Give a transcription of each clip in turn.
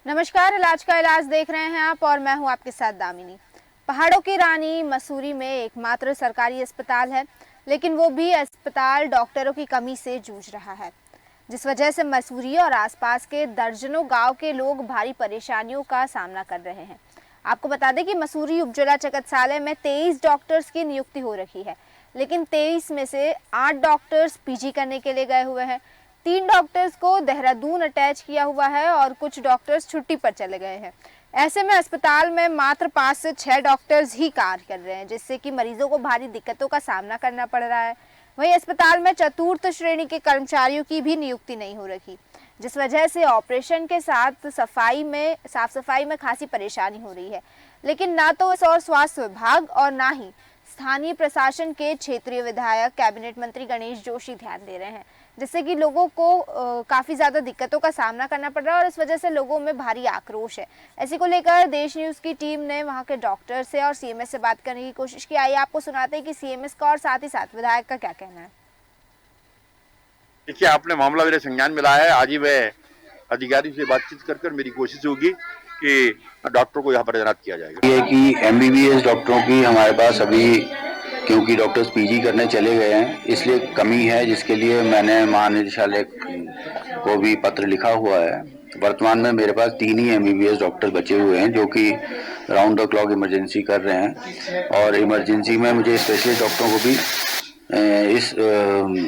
नमस्कार, इलाज का इलाज देख रहे हैं आप और मैं हूं आपके साथ दामिनी। पहाड़ों की रानी मसूरी में एकमात्र सरकारी अस्पताल है, लेकिन वो भी अस्पताल डॉक्टरों की कमी से जूझ रहा है, जिस वजह से मसूरी और आसपास के दर्जनों गांव के लोग भारी परेशानियों का सामना कर रहे हैं। आपको बता दें कि मसूरी उपजिला चिकित्सालय में 23 डॉक्टर्स की नियुक्ति हो रखी है, लेकिन 23 में से 8 डॉक्टर्स पीजी करने के लिए गए हुए हैं। 3 डॉक्टर्स को देहरादून अटैच किया हुआ है और कुछ डॉक्टर्स छुट्टी पर चले गए हैं। ऐसे में अस्पताल में मात्र 5 से 6 डॉक्टर्स ही कार्य कर रहे हैं, जिससे कि मरीजों को भारी दिक्कतों का सामना करना पड़ रहा है। वहीं अस्पताल में चतुर्थ श्रेणी के कर्मचारियों की भी नियुक्ति नहीं हो रखी, जिस वजह से ऑपरेशन के साथ साफ सफाई में खासी परेशानी हो रही है। लेकिन ना तो और स्वास्थ्य विभाग और ना ही स्थानीय प्रशासन के क्षेत्रीय विधायक कैबिनेट मंत्री गणेश जोशी ध्यान दे रहे हैं, जिससे कि लोगों को काफ़ी ज़्यादा दिक्कतों का सामना करना पड़ रहा है और इस वजह से लोगों में भारी आक्रोश है। इसी को लेकर देश न्यूज़ की टीम ने वहां के डॉक्टर से और सीएमएस से बात करने की कोशिश की। आइए आपको सुनाते हैं कि सीएमएस का और साथ ही साथ विधायक का क्या कहना है। देखिए, आपने मामला मेरे संज्ञान में लाया है। आज ही मैं अधिकारी से बातचीत कर मेरी कोशिश होगी कि डॉक्टर को यहाँ पर तैनात किया जाएगा। ये कि एमबीबीएस डॉक्टरों की हमारे पास अभी, क्योंकि डॉक्टर्स पीजी करने चले गए हैं, इसलिए कमी है, जिसके लिए मैंने महानिदेशालय को भी पत्र लिखा हुआ है। वर्तमान में मेरे पास 3 ही एमबीबीएस डॉक्टर बचे हुए हैं जो कि राउंड द क्लॉक इमरजेंसी कर रहे हैं, और इमरजेंसी में मुझे स्पेशलिस्ट डॉक्टरों को भी इस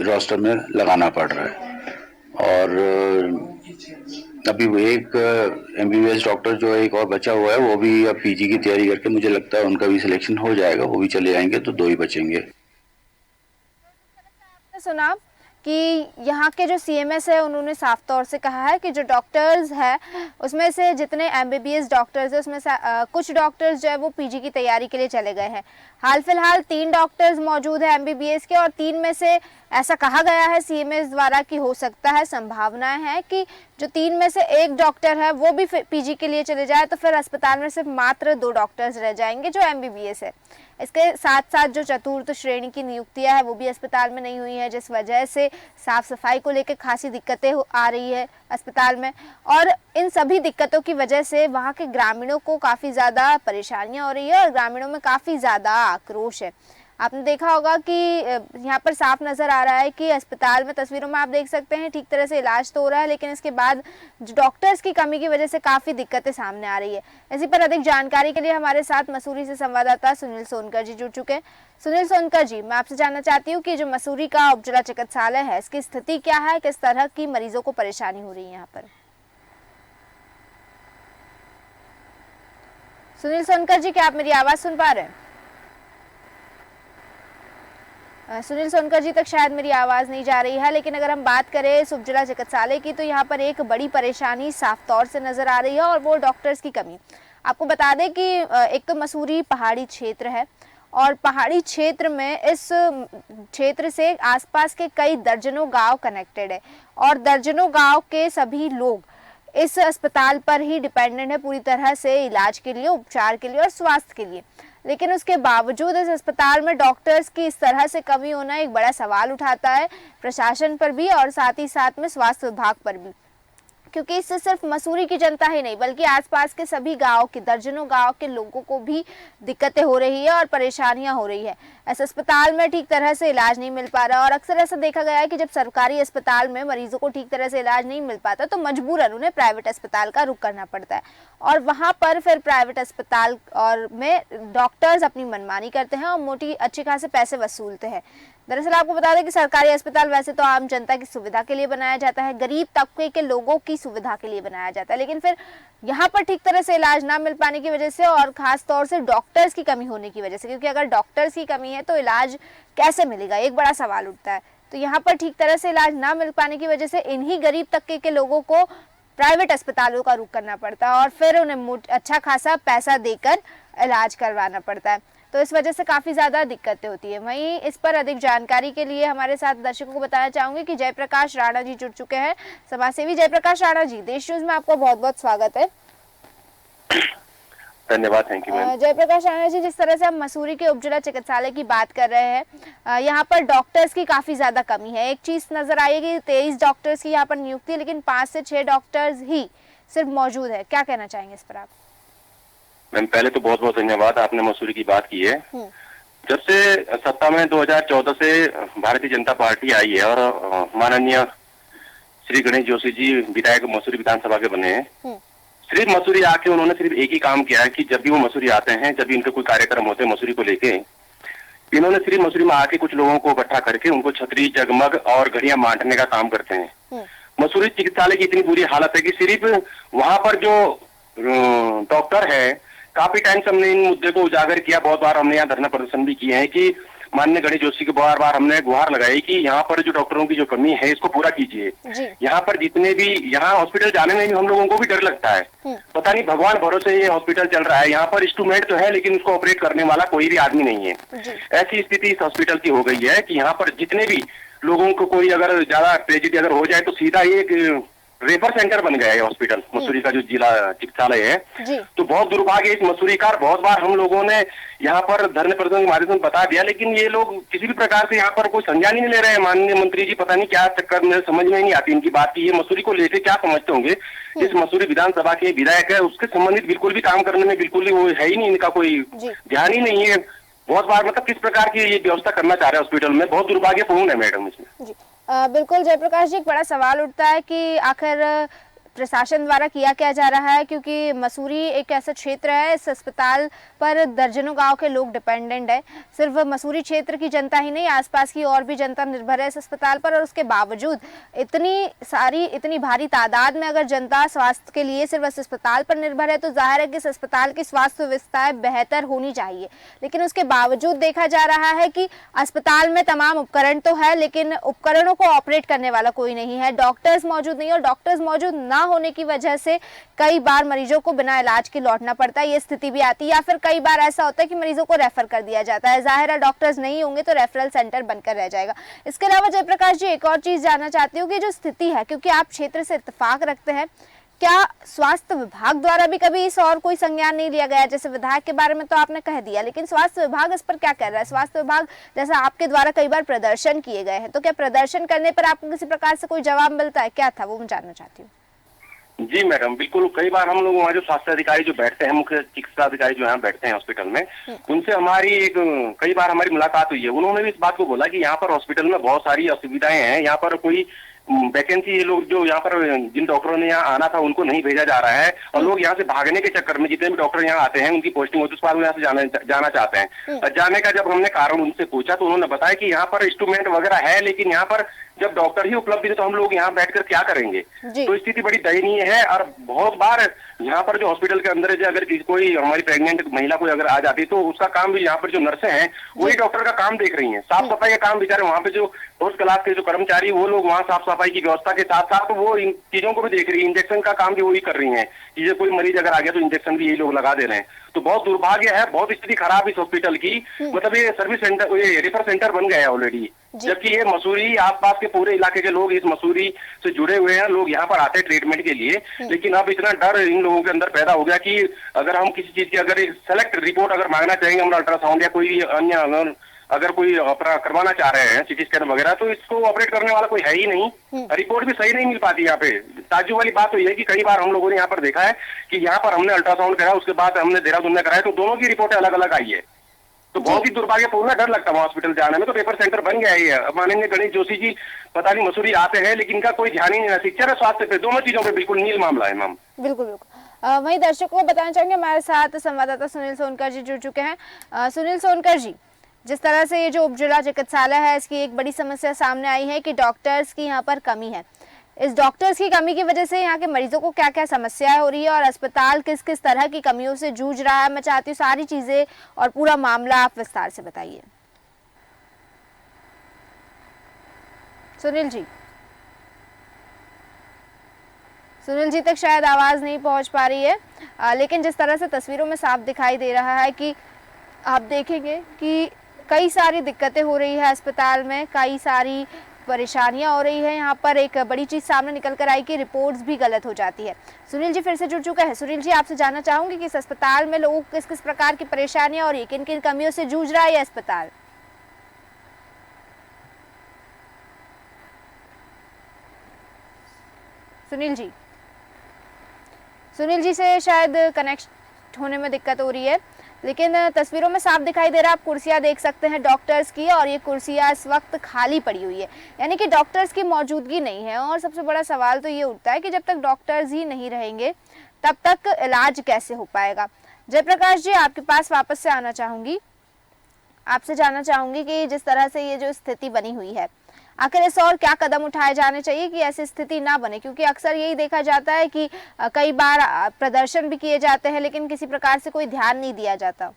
रोस्टर में लगाना पड़ रहा है। और अभी एक एमबीबीएस डॉक्टर जो एक और बचा हुआ है, वो भी अब पीजी की तैयारी करके मुझे लगता है उनका भी सिलेक्शन हो जाएगा, वो भी चले जाएंगे, तो 2 ही बचेंगे। सुना कि यहाँ के जो सीएमएस है उन्होंने साफ तौर से कहा है कि जो डॉक्टर्स है उसमें से जितने एमबीबीएस डॉक्टर्स है उसमें से कुछ डॉक्टर्स जो है वो पीजी की तैयारी के लिए चले गए हैं। हाल फिलहाल 3 डॉक्टर्स मौजूद है एमबीबीएस के, और 3 में से ऐसा कहा गया है सीएमएस द्वारा कि हो सकता है, संभावनाएं हैं कि जो 3 में से 1 डॉक्टर है वो भी पीजी के लिए चले जाए, तो फिर अस्पताल में सिर्फ मात्र 2 डॉक्टर्स रह जाएंगे जो एमबीबीएस है। इसके साथ साथ जो चतुर्थ श्रेणी की नियुक्तियां है वो भी अस्पताल में नहीं हुई है, जिस वजह से साफ सफाई को लेकर खासी दिक्कतें आ रही है अस्पताल में। और इन सभी दिक्कतों की वजह से वहाँ के ग्रामीणों को काफ़ी ज़्यादा परेशानियां हो रही है और ग्रामीणों में काफ़ी ज़्यादा आक्रोश है। आपने देखा होगा कि यहाँ पर साफ नज़र आ रहा है कि अस्पताल में, तस्वीरों में आप देख सकते हैं, ठीक तरह से इलाज तो हो रहा है, लेकिन इसके बाद डॉक्टर्स की कमी की वजह से काफ़ी दिक्कतें सामने आ रही है। इसी पर अधिक जानकारी के लिए हमारे साथ मसूरी से संवाददाता सुनील सोनकर जी जुड़ चुके हैं। सुनील सोनकर जी, मैं आपसे जानना चाहती हूँ कि जो मसूरी का उपजिला चिकित्सालय है, इसकी स्थिति क्या है, किस तरह की मरीजों को परेशानी हो रही है यहाँ पर? सुनील सोनकर जी, क्या आप मेरी आवाज़ सुन पा रहे हैं? सुनील सोनकर जी तक शायद मेरी आवाज़ नहीं जा रही है, लेकिन अगर हम बात करें इस उपजिला चिकित्सालय की, तो यहाँ पर एक बड़ी परेशानी साफ तौर से नज़र आ रही है और वो डॉक्टर्स की कमी। आपको बता दें कि एक तो मसूरी पहाड़ी क्षेत्र है और पहाड़ी क्षेत्र में इस क्षेत्र से आसपास के कई दर्जनों गांव कनेक्टेड है और दर्जनों गांव के सभी लोग इस अस्पताल पर ही डिपेंडेंट है पूरी तरह से इलाज के लिए, उपचार के लिए और स्वास्थ्य के लिए। लेकिन उसके बावजूद इस अस्पताल में डॉक्टर्स की इस तरह से कमी होना एक बड़ा सवाल उठाता है प्रशासन पर भी और साथ ही साथ में स्वास्थ्य विभाग पर भी, क्योंकि इससे सिर्फ मसूरी की जनता ही नहीं बल्कि आसपास के सभी गांव के, दर्जनों गांव के लोगों को भी दिक्कतें हो रही है और परेशानियां हो रही है। इस अस्पताल में ठीक तरह से इलाज नहीं मिल पा रहा और अक्सर ऐसा देखा गया है कि जब सरकारी अस्पताल में मरीजों को ठीक तरह से इलाज नहीं मिल पाता तो मजबूरन उन्हें प्राइवेट अस्पताल का रुख करना पड़ता है और वहाँ पर फिर प्राइवेट अस्पताल और में डॉक्टर्स अपनी मनमानी करते हैं और मोटी अच्छी खासे पैसे वसूलते हैं। दरअसल आपको बता दें कि सरकारी अस्पताल वैसे तो आम जनता की सुविधा के लिए बनाया जाता है, गरीब तबके के लोगों की सुविधा के लिए बनाया जाता है, लेकिन फिर यहाँ पर ठीक तरह से इलाज ना मिल पाने की वजह से और खास तौर से डॉक्टर्स की कमी होने की वजह से, क्योंकि अगर डॉक्टर्स की कमी है तो इलाज कैसे मिलेगा, एक बड़ा सवाल उठता है। तो यहाँ पर ठीक तरह से इलाज ना मिल पाने की वजह से इन्हीं गरीब तबके के लोगों को प्राइवेट अस्पतालों का रुख करना पड़ता है और फिर उन्हें अच्छा खासा पैसा देकर इलाज करवाना पड़ता है, तो इस वजह से काफ़ी ज़्यादा दिक्कतें होती है। वहीं इस पर अधिक जानकारी के लिए हमारे साथ दर्शकों को बताना चाहूँगी कि जयप्रकाश राणा जी जुड़ चुके हैं, समाजसेवी जयप्रकाश राणा जी। देश न्यूज़ में आपका बहुत बहुत स्वागत है। धन्यवाद, thank you ma'am. Jayaprakash Rana ji, जिस तरह से हम मसूरी के उपजिला चिकित्सालय की बात कर रहे हैं, यहाँ पर डॉक्टर्स की काफ़ी ज़्यादा कमी है। एक चीज़ नज़र आई है कि 23 डॉक्टर्स की यहाँ पर नियुक्ति है, लेकिन 5 से 6 डॉक्टर्स ही सिर्फ मौजूद है, क्या कहना चाहेंगे इस पर आप? मैम पहले तो बहुत बहुत धन्यवाद, आपने मसूरी की बात की है। जब से सत्ता में 2014 से भारतीय जनता पार्टी आई है और माननीय श्री गणेश जोशी जी विधायक मसूरी विधानसभा के बने हैं, सिर्फ मसूरी आके उन्होंने सिर्फ एक ही काम किया है कि जब भी वो मसूरी आते हैं, जब भी इनके कोई कार्यक्रम होते हैं मसूरी को लेके, इन्होंने सिर्फ मसूरी में आके कुछ लोगों को इकट्ठा करके उनको छतरी, जगमग और घड़ियां बांटने का काम करते हैं। मसूरी चिकित्सालय की इतनी बुरी हालत है कि सिर्फ वहां पर जो डॉक्टर है, काफी टाइम से हमने इन मुद्दे को उजागर किया, बहुत बार हमने यहाँ धरना प्रदर्शन भी किए हैं कि माननीय गणेश जोशी को बार बार हमने गुहार लगाई कि यहाँ पर जो डॉक्टरों की जो कमी है इसको पूरा कीजिए। यहाँ पर जितने भी, यहाँ हॉस्पिटल जाने में भी हम लोगों को भी डर लगता है, पता नहीं भगवान भरोसे ये हॉस्पिटल चल रहा है, यहाँ पर इंस्ट्रूमेंट तो है लेकिन उसको ऑपरेट करने वाला कोई भी आदमी नहीं है। ऐसी स्थिति इस हॉस्पिटल की हो गई है कि यहाँ पर जितने भी लोगों को कोई अगर ज्यादा ट्रेजेडी अगर हो जाए तो सीधा एक रेफर सेंटर बन गया है हॉस्पिटल मसूरी का जो जिला चिकित्सालय है। तो बहुत दुर्भाग्य इस मसूरी का, बहुत बार हम लोगों ने यहाँ पर धरने प्रदर्शन के माध्यम से बता दिया, लेकिन ये लोग किसी भी प्रकार से यहाँ पर कोई संज्ञान ही नहीं ले रहे हैं। माननीय मंत्री जी पता नहीं क्या चक्कर में, समझ में नहीं आती इनकी बात की ये मसूरी को लेकर क्या समझते होंगे। इस मसूरी विधानसभा के विधायक है, उसके संबंधित बिल्कुल भी काम करने में बिल्कुल ही वो है ही नहीं, इनका कोई ध्यान ही नहीं है। बहुत बार मतलब किस प्रकार की ये व्यवस्था करना चाह रहे हैं हॉस्पिटल में, बहुत दुर्भाग्यपूर्ण है मैडम इसमें। बिल्कुल जयप्रकाश जी, एक बड़ा सवाल उठता है कि आखिर प्रशासन द्वारा किया क्या जा रहा है, क्योंकि मसूरी एक ऐसा क्षेत्र है, इस अस्पताल पर दर्जनों गांव के लोग डिपेंडेंट है। सिर्फ मसूरी क्षेत्र की जनता ही नहीं, आसपास की और भी जनता निर्भर है इस अस्पताल पर, और उसके बावजूद इतनी भारी तादाद में अगर जनता स्वास्थ्य के लिए सिर्फ इस अस्पताल पर निर्भर है तो जाहिर है कि इस अस्पताल की स्वास्थ्य व्यवस्था बेहतर होनी चाहिए। लेकिन उसके बावजूद देखा जा रहा है कि अस्पताल में तमाम उपकरण तो है लेकिन उपकरणों को ऑपरेट करने वाला कोई नहीं है, डॉक्टर्स मौजूद नहीं, और डॉक्टर्स मौजूद ना होने की वजह से कई बार मरीजों को बिना इलाज के लौटना पड़ता है, ये स्थिति भी आती है। या फिर कई बार ऐसा होता है कि मरीजों को रेफर कर दिया जाता है, जाहिर है डॉक्टर्स नहीं होंगे तो रेफरल सेंटर बनकर रह जाएगा। इसके अलावा जयप्रकाश जी, एक और चीज जानना चाहती हूँ कि जो स्थिति है, क्योंकि आप क्षेत्र से इत्तेफाक रखते हैं, क्या स्वास्थ्य विभाग द्वारा भी कभी इस और कोई संज्ञान नहीं लिया गया? जैसे विधायक के बारे में तो आपने कह दिया, लेकिन स्वास्थ्य विभाग इस पर क्या कर रहा है? स्वास्थ्य विभाग जैसा आपके द्वारा कई बार प्रदर्शन किए गए हैं, तो क्या प्रदर्शन करने पर आपको किसी प्रकार से कोई जवाब मिलता है? क्या था वो मैं जानना चाहती हूँ। जी मैडम, बिल्कुल। कई बार हम लोग वहाँ जो स्वास्थ्य अधिकारी जो बैठते हैं, मुख्य चिकित्सा अधिकारी जो यहाँ बैठते हैं हॉस्पिटल में, उनसे हमारी कई बार हमारी मुलाकात हुई है। उन्होंने भी इस बात को बोला कि यहाँ पर हॉस्पिटल में बहुत सारी असुविधाएं हैं, यहाँ पर कोई वैकेंसी, ये लोग जो यहाँ पर जिन डॉक्टरों ने यहाँ आना था उनको नहीं भेजा जा रहा है, और लोग यहाँ से भागने के चक्कर में जितने भी डॉक्टर यहाँ आते हैं उनकी पोस्टिंग होती है, उस बाद यहाँ से जाना चाहते हैं। जाने का जब हमने कारण उनसे पूछा तो उन्होंने बताया कि यहाँ पर इंस्ट्रूमेंट वगैरह है, लेकिन यहाँ पर जब डॉक्टर ही उपलब्ध है तो हम लोग यहाँ बैठकर क्या करेंगे। तो स्थिति बड़ी दयनीय है। और बहुत बार यहाँ पर जो हॉस्पिटल के अंदर अगर कोई हमारी प्रेग्नेंट महिला कोई अगर आ जाती तो उसका काम भी यहाँ पर जो नर्सें हैं वही डॉक्टर का काम देख रही हैं। साफ सफाई का काम बेचारे वहाँ पे जो फर्स्ट क्लास के जो कर्मचारी वो लोग वहाँ साफ सफाई की व्यवस्था के साथ साथ वो इन चीजों को भी देख रही है, इंजेक्शन का काम भी वही कर रही है कि कोई मरीज अगर आ गया तो इंजेक्शन भी यही लोग लगा दे रहे हैं। तो बहुत दुर्भाग्य है, बहुत स्थिति खराब इस हॉस्पिटल की। मतलब ये सर्विस सेंटर, ये रेफर सेंटर बन गया है ऑलरेडी, जबकि ये मसूरी आसपास के पूरे इलाके के लोग इस मसूरी से जुड़े हुए हैं, लोग यहाँ पर आते हैं ट्रीटमेंट के लिए। लेकिन अब इतना डर इन लोगों के अंदर पैदा हो गया कि अगर हम किसी चीज की अगर सेलेक्ट रिपोर्ट अगर मांगना चाहेंगे, हम अल्ट्रासाउंड या कोई अन्य अगर कोई करवाना चाह रहे हैं सीटी स्कैन वगैरह, तो इसको ऑपरेट करने वाला कोई है ही नहीं, रिपोर्ट भी सही नहीं मिल पाती यहाँ पे। ताज्जुब वाली बात तो ये है कि कई बार हम लोगों ने यहाँ पर देखा है कि यहाँ पर हमने अल्ट्रासाउंड कराया, उसके बाद हमने देहरादून में कराया, तो दोनों की रिपोर्टें अलग अलग आई है। तो बहुत ही दुर्भाग्यपूर्ण, डर लगता है हॉस्पिटल जाने में। तो पेपर सेंटर बन गया है। माननीय गणेश जोशी जी पता नहीं मसूरी आते हैं लेकिन इनका कोई ध्यान ही नहीं है, शिक्षा और स्वास्थ्य पे, दोनों चीजों पे बिल्कुल नील मामला है मैम। बिल्कुल बिल्कुल। वहीं दर्शकों को बताना चाहेंगे, हमारे साथ संवाददाता सुनील सोनकर जी जुड़ चुके हैं। सुनील सोनकर जी, जिस तरह से ये जो उप जिला चिकित्सालय है, इसकी एक बड़ी समस्या सामने आई है कि डॉक्टर्स की यहाँ पर कमी है। इस डॉक्टर्स की कमी की वजह से यहाँ के मरीजों को क्या क्या समस्याएं हो रही है और अस्पताल किस किस तरह की कमियों से जूझ रहा है, मैं चाहती हूँ सारी चीजें और पूरा मामला आप विस्तार से बताइए। सुनील जी तक शायद आवाज नहीं पहुंच पा रही है, लेकिन जिस तरह से तस्वीरों में साफ दिखाई दे रहा है कि आप देखेंगे कि कई सारी दिक्कतें हो रही है अस्पताल में, कई सारी परेशानियां हो रही है। यहाँ पर एक बड़ी चीज सामने निकल कर आई कि रिपोर्ट्स भी गलत हो जाती है। सुनील जी फिर से जुड़ चुका है। सुनील जी, आपसे जानना चाहूंगी कि इस अस्पताल में लोगों को किस किस प्रकार की परेशानियां और किन किन कमियों से जूझ रहा है ये अस्पताल? सुनील जी, सुनील जी से शायद कनेक्ट होने में दिक्कत हो रही है, लेकिन तस्वीरों में साफ दिखाई दे रहा है। आप कुर्सियां देख सकते हैं डॉक्टर्स की, और ये कुर्सियां इस वक्त खाली पड़ी हुई है, यानी कि डॉक्टर्स की मौजूदगी नहीं है। और सबसे बड़ा सवाल तो ये उठता है कि जब तक डॉक्टर्स ही नहीं रहेंगे तब तक इलाज कैसे हो पाएगा। जयप्रकाश जी, आपके पास वापस से आना चाहूंगी, आपसे जानना चाहूंगी कि जिस तरह से ये जो स्थिति बनी हुई है, आखिर इस और क्या कदम उठाए जाने चाहिए कि ऐसी स्थिति ना बने, क्योंकि अक्सर यही देखा जाता है कि कई बार प्रदर्शन भी किए जाते हैं लेकिन किसी प्रकार से कोई ध्यान नहीं दिया जाता।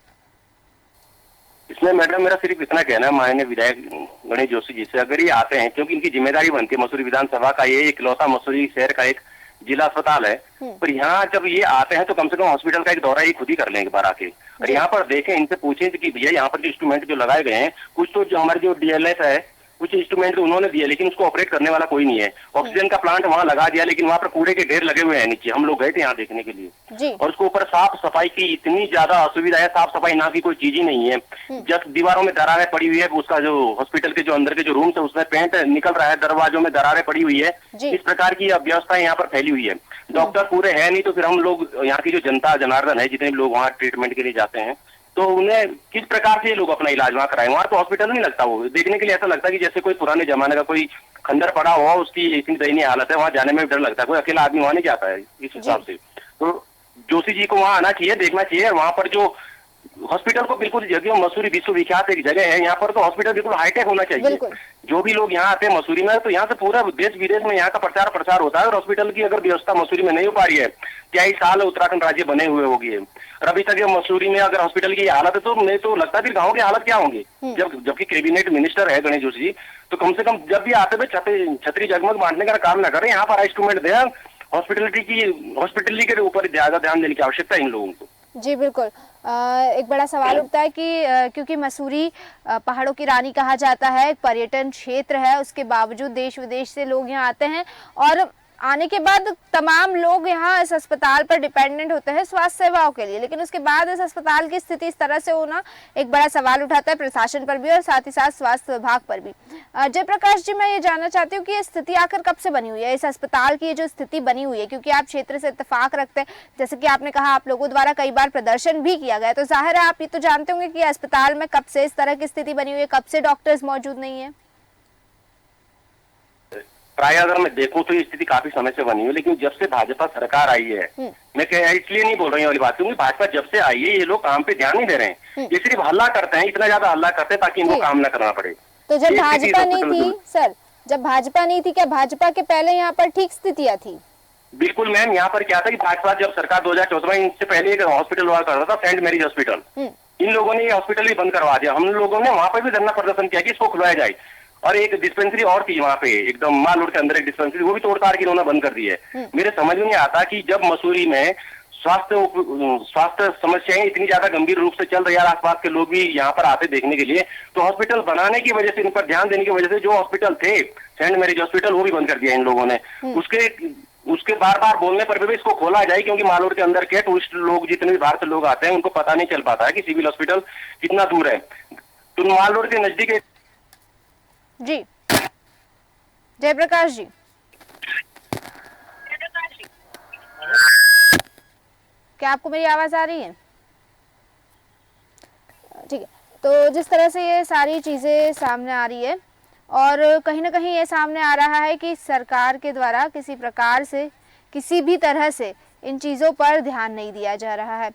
इसमें मैडम मेरा सिर्फ इतना कहना है, माननीय विधायक गणेश जोशी जी से, अगर ये आते हैं, क्योंकि इनकी जिम्मेदारी बनती है, मसूरी विधानसभा का ये इकलौता मसूरी शहर का एक जिला अस्पताल है, पर यहाँ जब ये आते हैं तो कम से कम हॉस्पिटल का एक दौरा ये खुद ही कर लें एक बार आके, और यहाँ पर देखें, इनसे पूछें कि भैया यहाँ पर जो इंस्ट्रूमेंट जो लगाए गए हैं, कुछ तो जो हमारे जो डीएलएस है, कुछ इंस्ट्रूमेंट तो उन्होंने दिए लेकिन उसको ऑपरेट करने वाला कोई नहीं है। ऑक्सीजन का प्लांट वहां लगा दिया लेकिन वहां पर कूड़े के ढेर लगे हुए हैं नीचे, हम लोग गए थे यहाँ देखने के लिए, और उसके ऊपर साफ सफाई की इतनी ज्यादा असुविधा है, साफ सफाई ना की कोई चीज ही नहीं है। जब दीवारों में दरारें पड़ी हुई है, उसका जो हॉस्पिटल के जो अंदर के जो रूम है उसमें पेंट निकल रहा है, दरवाजों में दरारें पड़ी हुई है, इस प्रकार की अव्यवस्था यहाँ पर फैली हुई है। डॉक्टर पूरे है नहीं तो फिर हम लोग यहाँ की जो जनता जनार्दन है, जितने लोग वहाँ ट्रीटमेंट के लिए जाते हैं, तो उन्हें किस प्रकार से ये लोग अपना इलाज वहाँ कराएं। वहाँ तो हॉस्पिटल नहीं लगता, वो देखने के लिए ऐसा लगता है कि जैसे कोई पुराने जमाने का कोई खंडर पड़ा हुआ, उसकी इतनी दयनीय हालत है, वहाँ जाने में भी डर लगता है, कोई अकेला आदमी वहाँ नहीं जाता है इस हिसाब से। तो जोशी जी को वहाँ आना चाहिए, देखना चाहिए, वहाँ पर जो हॉस्पिटल को बिल्कुल जगह, मसूरी विश्वविख्यात एक जगह है, यहाँ पर तो हॉस्पिटल बिल्कुल हाईटेक होना चाहिए। जो भी लोग यहाँ आते हैं मसूरी में, तो यहाँ से पूरा देश विदेश में यहाँ का प्रचार होता है, और हॉस्पिटल की अगर व्यवस्था मसूरी में नहीं हो पा रही है, क्या ही साल उत्तराखंड राज्य बने हुए होगी, और अभी तक मसूरी में अगर हॉस्पिटल की हालत है तो मुझे तो लगता है फिर गाँव की हालत क्या होंगी। जबकि कैबिनेट मिनिस्टर है गणेश जोशी जी, तो कम से कम जब भी आते हुए छतरी जगमग बांटने का काम ना करें, यहाँ पर इंस्ट्रूमेंट दें, हॉस्पिटलिटी के ऊपर ज्यादा ध्यान देने की आवश्यकता है इन लोगों को। जी बिल्कुल। एक बड़ा सवाल उठता है कि क्योंकि मसूरी पहाड़ों की रानी कहा जाता है, एक पर्यटन क्षेत्र है, उसके बावजूद देश विदेश से लोग यहाँ आते हैं, और आने के बाद तमाम लोग यहाँ इस अस्पताल पर डिपेंडेंट होते हैं स्वास्थ्य सेवाओं के लिए, लेकिन उसके बाद इस अस्पताल की स्थिति इस तरह से होना एक बड़ा सवाल उठाता है प्रशासन पर भी और साथ ही साथ स्वास्थ्य विभाग पर भी। जयप्रकाश जी, मैं ये जानना चाहती हूँ कि ये स्थिति आखिर कब से बनी हुई है, इस अस्पताल की ये जो स्थिति बनी हुई है, क्योंकि आप क्षेत्र से इत्तेफाक रखते हैं, जैसे कि आपने कहा आप लोगों द्वारा कई बार प्रदर्शन भी किया गया, तो जाहिर है आप ये तो जानते होंगे कि अस्पताल में कब से इस तरह की स्थिति बनी हुई है, कब से डॉक्टर्स मौजूद नहीं है। प्राय अगर मैं देखूं तो ये स्थिति काफी समय से बनी है, लेकिन जब से भाजपा सरकार आई है, मैं इसलिए नहीं बोल रही हूँ वाली बात, क्योंकि भाजपा जब से आई है ये लोग काम पे ध्यान नहीं दे रहे हैं, ये सिर्फ हल्ला करते हैं, इतना ज्यादा हल्ला करते हैं ताकि इनको काम ना करना पड़े। तो जब भाजपा नहीं थी सर, जब भाजपा नहीं थी, क्या भाजपा के पहले यहाँ पर ठीक स्थितियाँ थी? बिल्कुल मैम, यहाँ पर क्या था कि भाजपा जब सरकार 2014 में, इनसे पहले एक हॉस्पिटल हुआ करता था सेंट मैरीज हॉस्पिटल, इन लोगों ने ये हॉस्पिटल भी बंद करवा दिया। हम लोगों ने वहां पर भी धरना प्रदर्शन किया कि इसको खुलवाया जाए, और एक डिस्पेंसरी और थी वहाँ पे एकदम माल रोड के अंदर एक डिस्पेंसरी, वो भी तोड़ताड़ की उन्होंने बंद कर दी है। मेरे समझ में नहीं आता कि जब मसूरी में स्वास्थ्य समस्याएं इतनी ज्यादा गंभीर रूप से चल रही है, आसपास के लोग भी यहाँ पर आते देखने के लिए, तो हॉस्पिटल बनाने की वजह से, इन पर ध्यान देने की वजह से जो हॉस्पिटल थे सेंट मैरीज हॉस्पिटल, वो भी बंद कर दिया इन लोगों ने। उसके बार बार बोलने पर भी इसको खोला जाए, क्योंकि मालूर के अंदर के टूरिस्ट लोग जितने भी बाहर से लोग आते हैं उनको पता नहीं चल पाता है कि सिविल हॉस्पिटल कितना दूर है। तो मालूर के नजदीक जी जयप्रकाश जी, क्या आपको मेरी आवाज आ रही है? ठीक है, तो जिस तरह से ये सारी चीजें सामने आ रही है, और कहीं ना कहीं ये सामने आ रहा है कि सरकार के द्वारा किसी प्रकार से, किसी भी तरह से इन चीज़ों पर ध्यान नहीं दिया जा रहा है।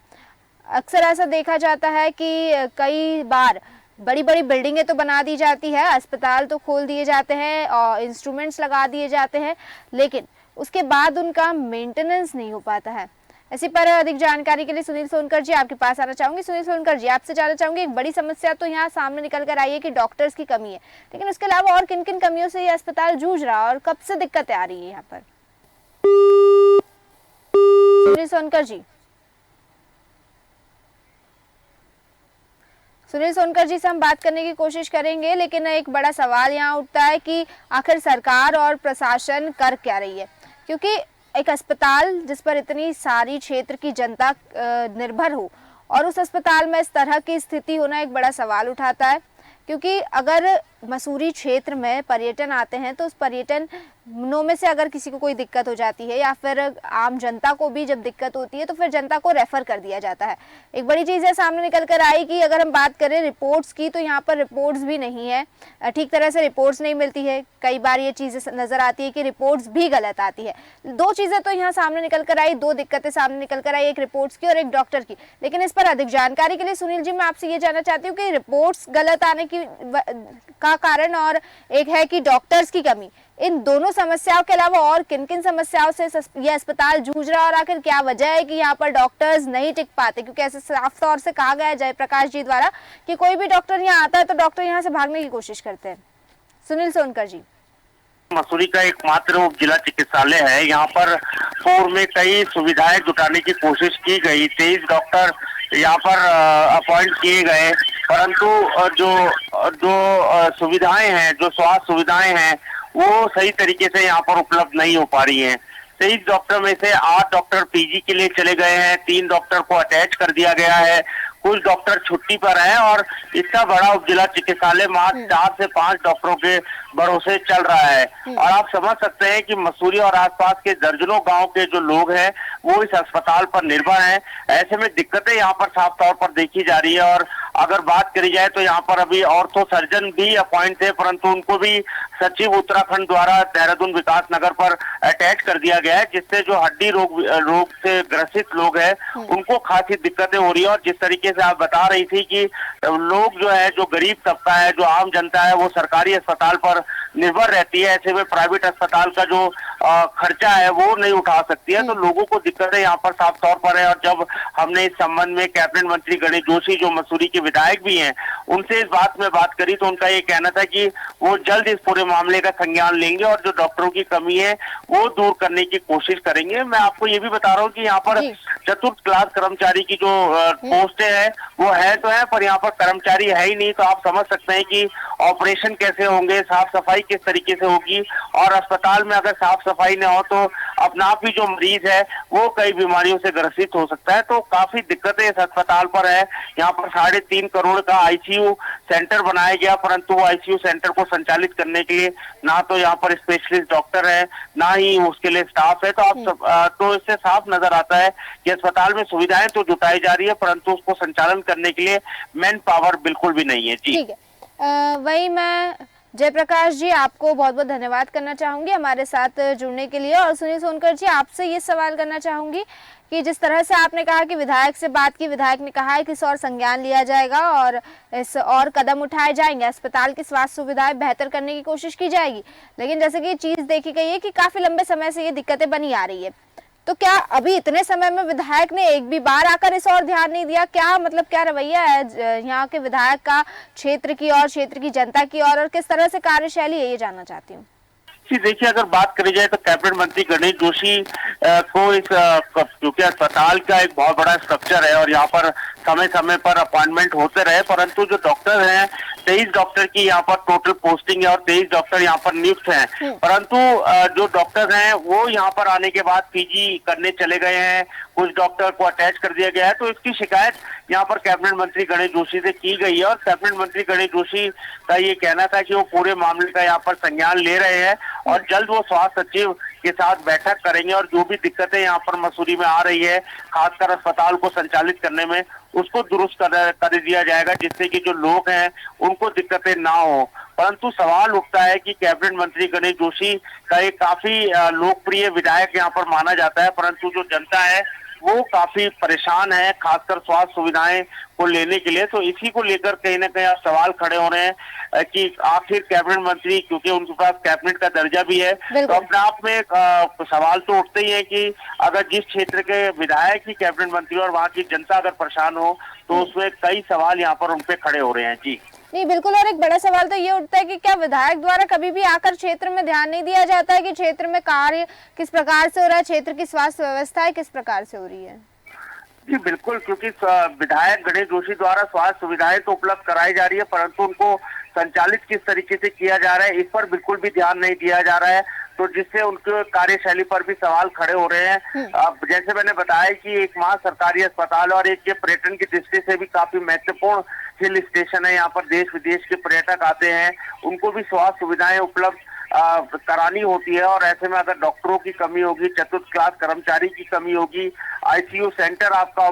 अक्सर ऐसा देखा जाता है कि कई बार बड़ी बड़ी बिल्डिंगें तो बना दी जाती है, अस्पताल तो खोल दिए जाते हैं और इंस्ट्रूमेंट्स लगा दिए जाते हैं, लेकिन उसके बाद उनका मेंटेनेंस नहीं हो पाता है। इसी पर अधिक जानकारी के लिए सुनील सोनकर जी आपके पास आना चाहूंगी। सुनील सोनकर जी, आपसे जानना चाहूंगी, एक बड़ी समस्या तो यहाँ सामने निकल कर आई है कि डॉक्टर्स की कमी है, लेकिन उसके अलावा और किन किन कमियों से ये अस्पताल जूझ रहा है और कब से दिक्कतें आ रही है यहाँ पर? सुनील सोनकर जी, सुनील सोनकर जी से हम बात करने की कोशिश करेंगे, लेकिन एक बड़ा सवाल यहाँ उठता है कि आखिर सरकार और प्रशासन कर क्या रही है, क्योंकि एक अस्पताल जिस पर इतनी सारी क्षेत्र की जनता निर्भर हो और उस अस्पताल में इस तरह की स्थिति होना एक बड़ा सवाल उठाता है। क्योंकि अगर मसूरी क्षेत्र में पर्यटन आते हैं तो उस पर्यटनों में से अगर किसी को कोई दिक्कत हो जाती है या फिर आम जनता को भी जब दिक्कत होती है तो फिर जनता को रेफर कर दिया जाता है। एक बड़ी चीज़ है सामने निकल कर आई कि अगर हम बात करें रिपोर्ट्स की तो यहाँ पर रिपोर्ट्स भी नहीं है, ठीक तरह से रिपोर्ट्स नहीं मिलती है। कई बार ये चीज़ें नज़र आती है कि रिपोर्ट्स भी गलत आती है। दो चीज़ें तो यहाँ सामने निकल कर आई, दो दिक्कतें सामने निकल कर आई, एक रिपोर्ट्स की और एक डॉक्टर की। लेकिन इस पर अधिक जानकारी के लिए सुनील जी मैं आपसे ये जानना चाहती हूँ कि रिपोर्ट्स गलत आने की का कारण और एक है कि डॉक्टर्स की कमी, इन दोनों समस्याओं के अलावा और किन किन समस्याओं से यह अस्पताल जूझ रहा है और आखिर क्या वजह है कि यहाँ पर डॉक्टर्स नहीं टिक पाते? क्योंकि ऐसे साफ तौर से कहा गया है जयप्रकाश जी द्वारा कि कोई भी डॉक्टर यहाँ आता है तो डॉक्टर यहाँ से भागने की कोशिश करते हैं। सुनील सोनकर जी। मसूरी का एकमात्र उप जिला चिकित्सालय है। यहाँ पर पूर्व में कई सुविधाएं जुटाने की कोशिश की गई, 23 डॉक्टर यहाँ पर अपॉइंट किए गए, परंतु जो सुविधाएं हैं, जो स्वास्थ्य सुविधाएं हैं वो सही तरीके से यहाँ पर उपलब्ध नहीं हो पा रही हैं। 23 डॉक्टर में से 8 डॉक्टर पीजी के लिए चले गए हैं, 3 डॉक्टर को अटैच कर दिया गया है, कुछ डॉक्टर छुट्टी पर हैं और इतना बड़ा उप जिला चिकित्सालय मात्र 4 से 5 डॉक्टरों के भरोसे चल रहा है। और आप समझ सकते हैं कि मसूरी और आसपास के दर्जनों गांव के जो लोग हैं वो इस अस्पताल पर निर्भर हैं। ऐसे में दिक्कतें यहाँ पर साफ तौर पर देखी जा रही है। और अगर बात करी जाए तो यहाँ पर अभी ऑर्थो सर्जन भी अपॉइंट थे, परंतु उनको भी सचिव उत्तराखंड द्वारा देहरादून विकास नगर पर अटैच कर दिया गया है, जिससे जो हड्डी रोग से ग्रसित लोग हैं उनको खासी दिक्कतें हो रही है। और जिस तरीके से आप बता रही थी कि लोग जो है, जो गरीब तबका है, जो आम जनता है, वो सरकारी अस्पताल पर निर्भर रहती है, ऐसे में प्राइवेट अस्पताल का जो खर्चा है वो नहीं उठा सकती है, तो लोगों को दिक्कतें यहाँ पर साफ तौर पर है। और जब हमने इस संबंध में कैबिनेट मंत्री गणेश जोशी, जो मसूरी के विधायक भी हैं, उनसे इस बात में बात करी तो उनका ये कहना था कि वो जल्द इस पूरे मामले का संज्ञान लेंगे और जो डॉक्टरों की कमी है वो दूर करने की कोशिश करेंगे। मैं आपको ये भी बता रहा हूँ कि यहाँ पर चतुर्थ क्लास कर्मचारी की जो पोस्टें हैं वो है तो है, पर यहाँ पर कर्मचारी है ही नहीं, तो आप समझ सकते हैं कि ऑपरेशन कैसे होंगे, साफ सफाई किस तरीके से होगी। और अस्पताल में अगर साफ सफाई न हो तो अपना आप ही जो मरीज है वो कई बीमारियों से ग्रसित हो सकता है। तो काफी दिक्कतें इस अस्पताल पर है। यहाँ पर 3.5 करोड़ का आईसीयू सेंटर बनाया गया, परंतु वो आईसीयू सेंटर को संचालित करने के लिए ना तो यहाँ पर स्पेशलिस्ट डॉक्टर है, ना ही उसके लिए स्टाफ है। तो इससे साफ नजर आता है कि अस्पताल में सुविधाएं तो जुटाई जा रही है, परंतु उसको संचालन करने के लिए मैन पावर बिल्कुल भी नहीं है। जी ठीक है, वही मैं जयप्रकाश जी आपको बहुत बहुत धन्यवाद करना चाहूंगी हमारे साथ जुड़ने के लिए। और सुनील सोनकर जी, आपसे ये सवाल करना चाहूंगी कि जिस तरह से आपने कहा कि विधायक से बात की, विधायक ने कहा है कि इस और संज्ञान लिया जाएगा और इस और कदम उठाए जाएंगे, अस्पताल की स्वास्थ्य सुविधाएं बेहतर करने की कोशिश की जाएगी। लेकिन जैसे कि चीज देखी गई है कि काफी लंबे समय से ये दिक्कतें बनी आ रही है, तो क्या अभी इतने समय में विधायक ने एक भी बार आकर इस और ध्यान नहीं दिया? क्या मतलब क्या रवैया है यहाँ के विधायक का क्षेत्र की और क्षेत्र की जनता की और किस तरह से कार्यशैली है, ये जानना चाहती हूँ। जी देखिए, अगर बात करी जाए तो कैबिनेट मंत्री गणेश जोशी को इस क्योंकि अस्पताल का एक बहुत बड़ा स्ट्रक्चर है और यहाँ पर समय समय पर अपॉइंटमेंट होते रहे, परंतु जो डॉक्टर हैं 23 डॉक्टर की यहाँ पर टोटल पोस्टिंग है और 23 डॉक्टर यहाँ पर नियुक्त हैं, परंतु जो डॉक्टर हैं वो यहाँ पर आने के बाद पीजी करने चले गए हैं, कुछ डॉक्टर को अटैच कर दिया गया है। तो इसकी शिकायत यहाँ पर कैबिनेट मंत्री गणेश जोशी से की गई है और कैबिनेट मंत्री गणेश जोशी का ये कहना था कि वो पूरे मामले का यहाँ पर संज्ञान ले रहे हैं और जल्द वो स्वास्थ्य सचिव के साथ बैठक करेंगे और जो भी दिक्कतें यहाँ पर मसूरी में आ रही है, खासकर अस्पताल को संचालित करने में, उसको दुरुस्त कर दिया जाएगा, जिससे कि जो लोग हैं उनको दिक्कतें ना हो। परंतु सवाल उठता है कि कैबिनेट मंत्री गणेश जोशी का एक काफी लोकप्रिय विधायक यहाँ पर माना जाता है, परंतु जो जनता है वो काफी परेशान है, खासकर स्वास्थ्य सुविधाएं को लेने के लिए। तो इसी को लेकर कहीं ना कहीं आप सवाल खड़े हो रहे हैं कि आखिर कैबिनेट मंत्री, क्योंकि उनके पास कैबिनेट का दर्जा भी है, तो अपने आप में सवाल तो उठते ही है कि अगर जिस क्षेत्र के विधायक ही कैबिनेट मंत्री और वहाँ की जनता अगर परेशान हो तो उसमें कई सवाल यहाँ पर उनपे खड़े हो रहे हैं। जी नहीं, बिल्कुल। और एक बड़ा सवाल तो ये उठता है कि क्या विधायक द्वारा कभी भी आकर क्षेत्र में ध्यान नहीं दिया जाता है कि क्षेत्र में कार्य किस प्रकार से हो रहा है, क्षेत्र की स्वास्थ्य व्यवस्था किस प्रकार से हो रही है? जी बिल्कुल, क्योंकि विधायक गणेश जोशी द्वारा स्वास्थ्य सुविधाएं तो उपलब्ध कराई जा रही है, परंतु उनको संचालित किस तरीके से किया जा रहा है इस पर बिल्कुल भी ध्यान नहीं दिया जा रहा है। तो जिससे उनके कार्यशैली पर भी सवाल खड़े हो रहे हैं। अब जैसे मैंने बताया कि एक मां सरकारी अस्पताल और एक ये पर्यटन की दृष्टि से भी काफी महत्वपूर्ण हिल स्टेशन है। यहाँ पर देश विदेश के पर्यटक आते हैं, उनको भी स्वास्थ्य सुविधाएं उपलब्ध करानी होती है। और ऐसे में अगर डॉक्टरों की कमी होगी, चतुर्थ क्लास कर्मचारी की कमी होगी, आईसीयू सेंटर आपका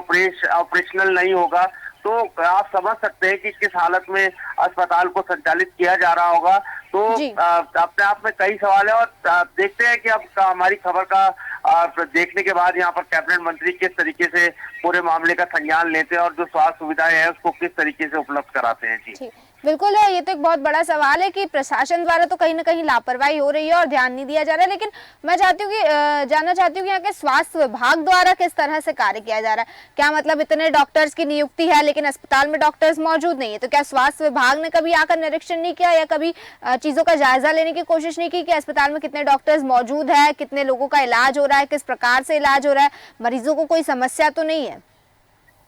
ऑपरेशनल नहीं होगा, तो आप समझ सकते हैं कि किस हालत में अस्पताल को संचालित किया जा रहा होगा। तो अपने आप में कई सवाल है और देखते हैं कि अब हमारी खबर का देखने के बाद यहाँ पर कैबिनेट मंत्री किस तरीके से पूरे मामले का संज्ञान लेते हैं और जो स्वास्थ्य सुविधाएं हैं उसको किस तरीके से उपलब्ध कराते हैं। जी बिल्कुल है, ये तो एक बहुत बड़ा सवाल है कि प्रशासन द्वारा तो कहीं ना कहीं लापरवाही हो रही है और ध्यान नहीं दिया जा रहा है। लेकिन मैं चाहती हूँ कि जानना चाहती हूँ कि यहाँ के स्वास्थ्य विभाग द्वारा किस तरह से कार्य किया जा रहा है। क्या मतलब इतने डॉक्टर्स की नियुक्ति है लेकिन अस्पताल में डॉक्टर्स मौजूद नहीं है, तो क्या स्वास्थ्य विभाग ने कभी आकर निरीक्षण नहीं किया या कभी चीजों का जायजा लेने की कोशिश नहीं की कि अस्पताल में कितने डॉक्टर्स मौजूद है, कितने लोगों का इलाज हो रहा है, किस प्रकार से इलाज हो रहा है, मरीजों को कोई समस्या तो नहीं है?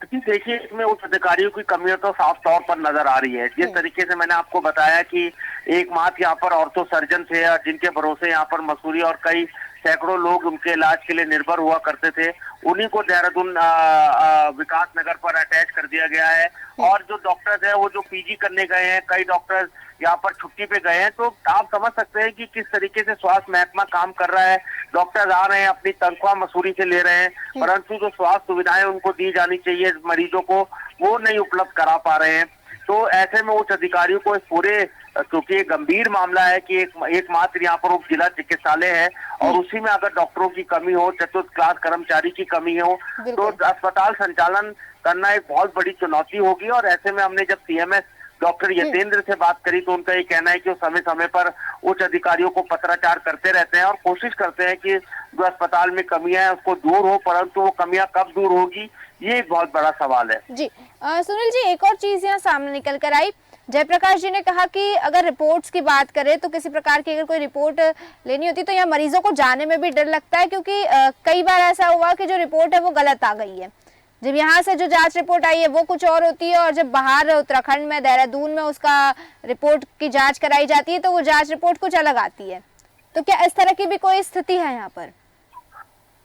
देखिए, इसमें उच्च अधिकारियों की कमियां तो साफ तौर पर नजर आ रही है। जिस तरीके से मैंने आपको बताया कि एक मात्र यहाँ पर ऑर्थो सर्जन थे और जिनके भरोसे यहाँ पर मसूरी और कई सैकड़ों लोग उनके इलाज के लिए निर्भर हुआ करते थे, उन्हीं को देहरादून विकास नगर पर अटैच कर दिया गया है। और जो डॉक्टर्स हैं वो जो पीजी करने गए हैं, कई डॉक्टर्स यहाँ पर छुट्टी पे गए हैं। तो आप समझ सकते हैं कि किस तरीके से स्वास्थ्य महकमा काम कर रहा है। डॉक्टर्स आ रहे हैं, अपनी तनख्वाह मसूरी से ले रहे हैं, परंतु जो स्वास्थ्य सुविधाएं उनको दी जानी चाहिए मरीजों को, वो नहीं उपलब्ध करा पा रहे हैं। तो ऐसे में उच्च अधिकारियों को इस पूरे, क्योंकि ये गंभीर मामला है कि एक मात्र यहाँ पर उप जिला चिकित्सालय है और उसी में अगर डॉक्टरों की कमी हो, चतुर्थ क्लास कर्मचारी की कमी हो, तो अस्पताल संचालन करना एक बहुत बड़ी चुनौती होगी। और ऐसे में हमने जब सीएमएस डॉक्टर यतेंद्र से बात करी तो उनका ये कहना है कि वो समय समय पर उच्च अधिकारियों को पत्राचार करते रहते हैं और कोशिश करते हैं कि जो अस्पताल में कमियां हैं उसको दूर हो, परंतु वो कमियां कब दूर होगी ये एक बहुत बड़ा सवाल है। जी सुनील जी, एक और चीज यहाँ सामने निकल कर आई। जयप्रकाश जी ने कहा कि अगर रिपोर्ट्स की बात करें तो किसी प्रकार की अगर कोई रिपोर्ट लेनी होती तो यहाँ मरीजों को जाने में भी डर लगता है, क्योंकि कई बार ऐसा हुआ कि जो रिपोर्ट है वो गलत आ गई है। जब यहाँ से जो जांच रिपोर्ट आई है वो कुछ और होती है और जब बाहर उत्तराखंड में देहरादून में उसका रिपोर्ट की जांच कराई जाती है तो वो जांच रिपोर्ट कुछ अलग आती है। तो क्या इस तरह की भी कोई स्थिति है यहाँ पर?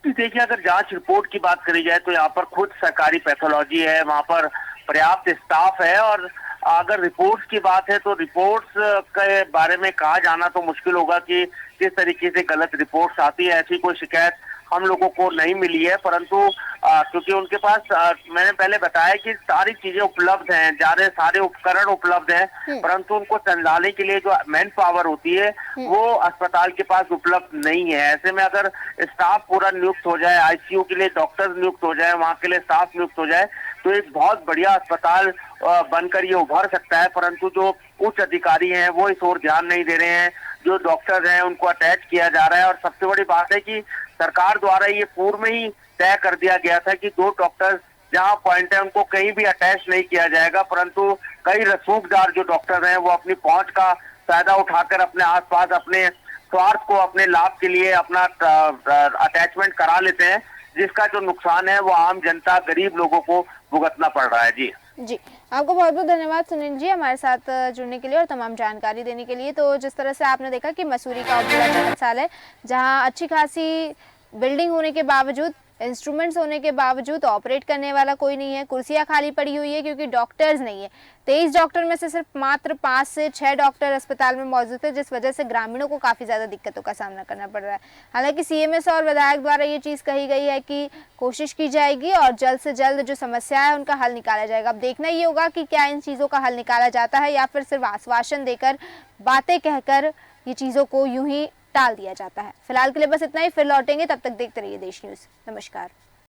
देखिए, अगर जांच रिपोर्ट की बात करी जाए तो यहाँ पर खुद सरकारी पैथोलॉजी है, वहाँ पर पर्याप्त स्टाफ है। और अगर रिपोर्ट्स की बात है तो रिपोर्ट्स के बारे में कहा जाना तो मुश्किल होगा कि किस तरीके से गलत रिपोर्ट्स आती है। ऐसी कोई शिकायत हम लोगों को नहीं मिली है, परंतु क्योंकि उनके पास मैंने पहले बताया कि सारी चीजें उपलब्ध हैं, सारे उपकरण उपलब्ध हैं, परंतु उनको संभालने के लिए जो मैन पावर होती है वो अस्पताल के पास उपलब्ध नहीं है। ऐसे में अगर स्टाफ पूरा नियुक्त हो जाए, आईसीयू के लिए डॉक्टर नियुक्त हो जाए, वहाँ के लिए स्टाफ नियुक्त हो जाए, तो एक बहुत बढ़िया अस्पताल बनकर ये उभर सकता है। परंतु जो उच्च अधिकारी हैं वो इस ओर ध्यान नहीं दे रहे हैं, जो डॉक्टर्स हैं उनको अटैच किया जा रहा है। और सबसे बड़ी बात है कि सरकार द्वारा ये पूर्व में ही तय कर दिया गया था कि 2 डॉक्टर्स जहां पॉइंट है उनको कहीं भी अटैच नहीं किया जाएगा, परंतु कई रसूखदार जो डॉक्टर हैं वो अपनी पहुंच का फायदा उठाकर अपने आसपास अपने स्वार्थ को, अपने लाभ के लिए अपना अटैचमेंट करा लेते हैं, जिसका जो नुकसान है वो आम जनता, गरीब लोगों को भुगतना पड़ रहा है। जी आपको बहुत बहुत धन्यवाद सुनील जी हमारे साथ जुड़ने के लिए और तमाम जानकारी देने के लिए। तो जिस तरह से आपने देखा कि मसूरी का उपजिला चिकित्सालय, जहां अच्छी खासी बिल्डिंग होने के बावजूद, इंस्ट्रूमेंट्स होने के बावजूद ऑपरेट करने वाला कोई नहीं है, कुर्सियां खाली पड़ी हुई है क्योंकि डॉक्टर्स नहीं है। 23 डॉक्टर में से सिर्फ मात्र 5 से 6 डॉक्टर अस्पताल में मौजूद थे, जिस वजह से ग्रामीणों को काफ़ी ज़्यादा दिक्कतों का सामना करना पड़ रहा है। हालांकि सीएमएस और विधायक द्वारा ये चीज़ कही गई है कि कोशिश की जाएगी और जल्द से जल्द जो समस्या है उनका हल निकाला जाएगा। अब देखना ये होगा कि क्या इन चीज़ों का हल निकाला जाता है या फिर सिर्फ आश्वासन देकर, बातें कहकर ये चीज़ों को यूं ही टाल दिया जाता है। फिलहाल के लिए बस इतना ही, फिर लौटेंगे, तब तक देखते रहिए देश न्यूज़। नमस्कार।